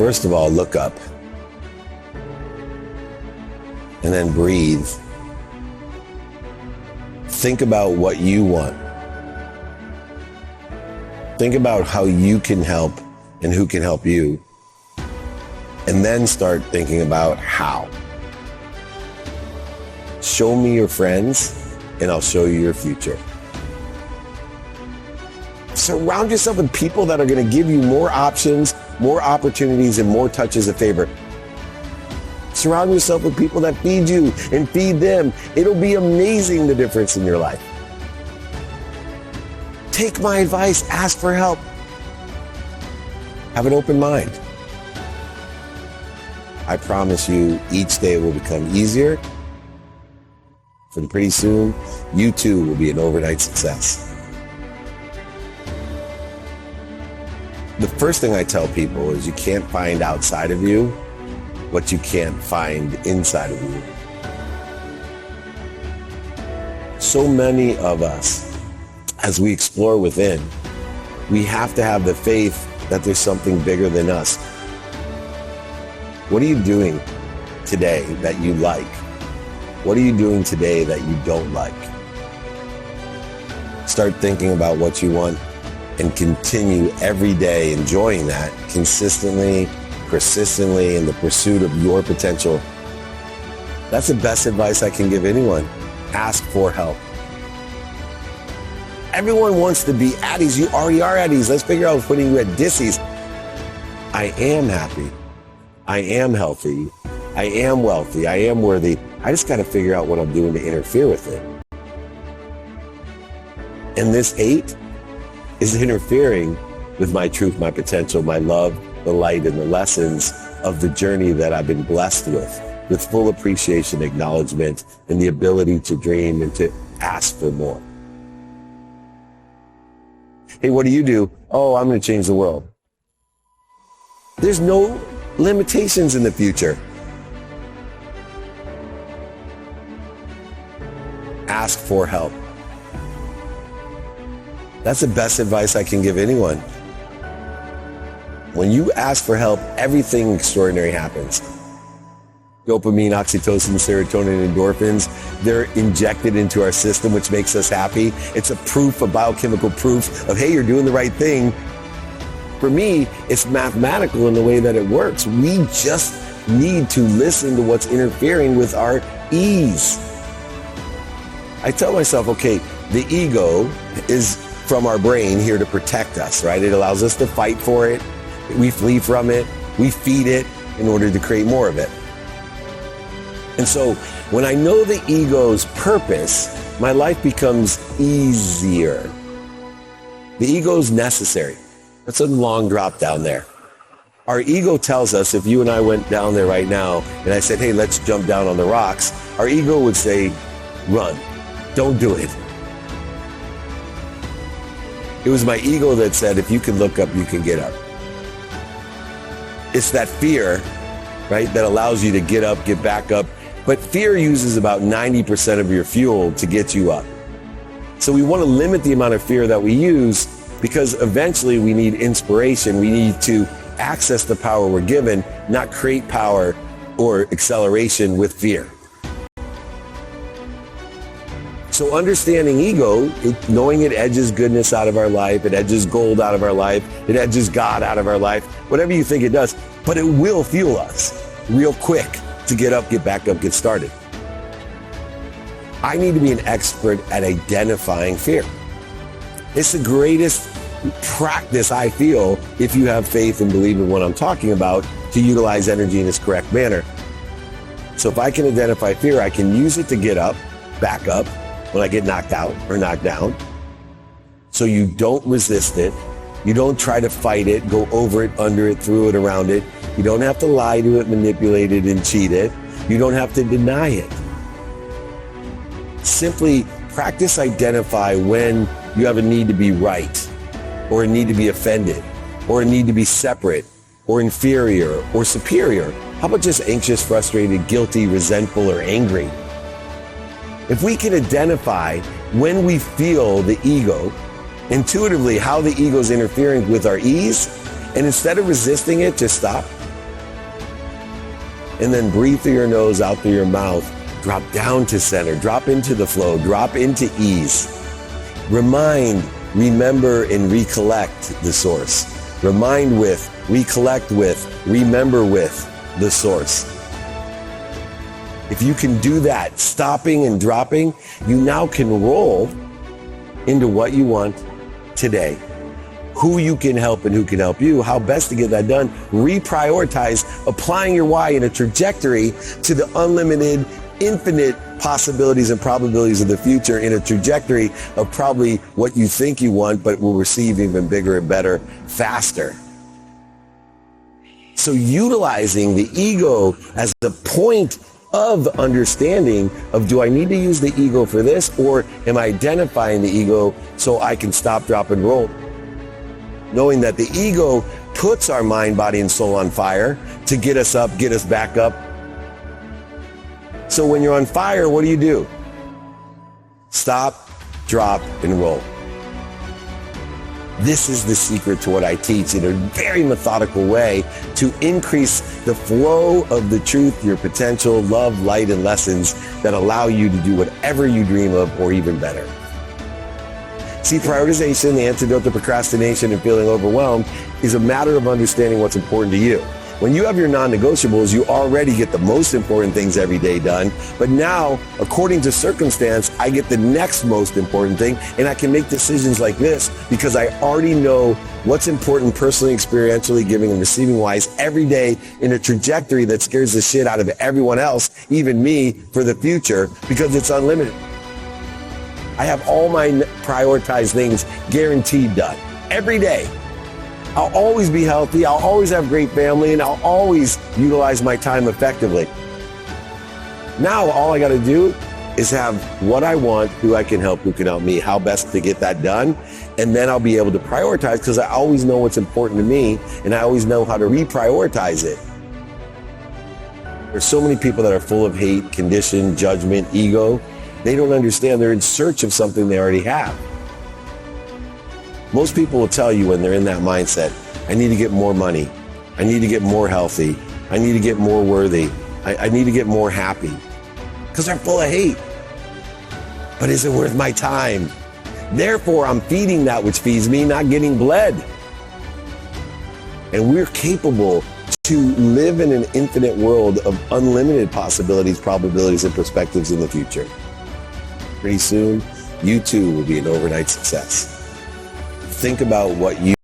First of all, look up. And then breathe. Think about what you want. Think about how you can help and who can help you. And then start thinking about how. Show me your friends and I'll show you your future. Surround yourself with people that are going to give you more options, more opportunities, and more touches of favor. Surround yourself with people that feed you and feed them. It'll be amazing, the difference in your life. Take my advice, ask for help. Have an open mind. I promise you, each day will become easier. And pretty soon, you too will be an overnight success. The first thing I tell people is you can't find outside of you what you can't find inside of you. So many of us, as we explore within, we have to have the faith that there's something bigger than us. What are you doing today that you like? What are you doing today that you don't like? Start thinking about what you want and continue every day enjoying that consistently, persistently, in the pursuit of your potential. That's the best advice I can give anyone. Ask for help. Everyone wants to be Addies. You already are Addies. Let's figure out putting you at Dissies. I am happy. I am healthy. I am wealthy. I am worthy. I just got to figure out what I'm doing to interfere with it. And this hate is interfering with my truth, my potential, my love, the light, and the lessons of the journey that I've been blessed with full appreciation, acknowledgement, and the ability to dream and to ask for more. Hey, what do? Oh, I'm going to change the world. There's no limitations in the future. Ask for help. That's the best advice I can give anyone. When you ask for help, everything extraordinary happens. Dopamine, oxytocin, serotonin, endorphins, they're injected into our system, which makes us happy. It's a biochemical proof of, hey, you're doing the right thing. For me, it's mathematical in the way that it works. We just need to listen to what's interfering with our ease. I tell myself, okay, the ego is from our brain here to protect us, right? It allows us to fight for it. We flee from it. We feed it in order to create more of it. And so when I know the ego's purpose, my life becomes easier. The ego's necessary. That's a long drop down there. Our ego tells us, if you and I went down there right now and I said, hey, let's jump down on the rocks, our ego would say, run. Don't do it. It was my ego that said, if you can look up, you can get up. It's that fear, right, that allows you to get up, get back up. But fear uses about 90% of your fuel to get you up. So we want to limit the amount of fear that we use because eventually we need inspiration. We need to access the power we're given, not create power or acceleration with fear. So understanding ego, knowing it edges goodness out of our life, it edges gold out of our life, it edges God out of our life, whatever you think it does, but it will fuel us real quick to get up, get back up, get started. I need to be an expert at identifying fear. It's the greatest practice, I feel, if you have faith and believe in what I'm talking about, to utilize energy in its correct manner. So if I can identify fear, I can use it to get up, back up, when I get knocked out or knocked down. So you don't resist it. You don't try to fight it, go over it, under it, through it, around it. You don't have to lie to it, manipulate it, and cheat it. You don't have to deny it. Simply practice identify when you have a need to be right, or a need to be offended, or a need to be separate, or inferior, or superior. How about just anxious, frustrated, guilty, resentful, or angry? If we can identify when we feel the ego, intuitively how the ego is interfering with our ease, and instead of resisting it, just stop and then breathe through your nose, out through your mouth. Drop down to center, drop into the flow, drop into ease. Remind, remember, and recollect the source. Remind with, recollect with, remember with the source. If you can do that, stopping and dropping, you now can roll into what you want today. Who you can help and who can help you, how best to get that done. Reprioritize, applying your why in a trajectory to the unlimited, infinite possibilities and probabilities of the future in a trajectory of probably what you think you want, but will receive even bigger and better, faster. So utilizing the ego as the point of understanding of, do I need to use the ego for this, or am I identifying the ego so I can stop, drop, and roll? Knowing that the ego puts our mind, body, and soul on fire to get us up, get us back up. So when you're on fire, what do? Stop, drop, and roll. This is the secret to what I teach in a very methodical way to increase the flow of the truth, your potential, love, light, and lessons that allow you to do whatever you dream of or even better. See, prioritization, the antidote to procrastination and feeling overwhelmed, is a matter of understanding what's important to you. When you have your non-negotiables, you already get the most important things every day done. But now, according to circumstance, I get the next most important thing, and I can make decisions like this because I already know what's important personally, experientially, giving and receiving wise every day in a trajectory that scares the shit out of everyone else, even me, for the future, because it's unlimited. I have all my prioritized things guaranteed done every day. I'll always be healthy, I'll always have great family, and I'll always utilize my time effectively. Now all I got to do is have what I want, who I can help, who can help me, how best to get that done, and then I'll be able to prioritize because I always know what's important to me and I always know how to reprioritize it. There's so many people that are full of hate, condition, judgment, ego. They don't understand they're in search of something they already have. Most people will tell you when they're in that mindset, I need to get more money. I need to get more healthy. I need to get more worthy. I need to get more happy. Because they're full of hate. But is it worth my time? Therefore, I'm feeding that which feeds me, not getting bled. And we're capable to live in an infinite world of unlimited possibilities, probabilities, and perspectives in the future. Pretty soon, you too will be an overnight success. Think about what you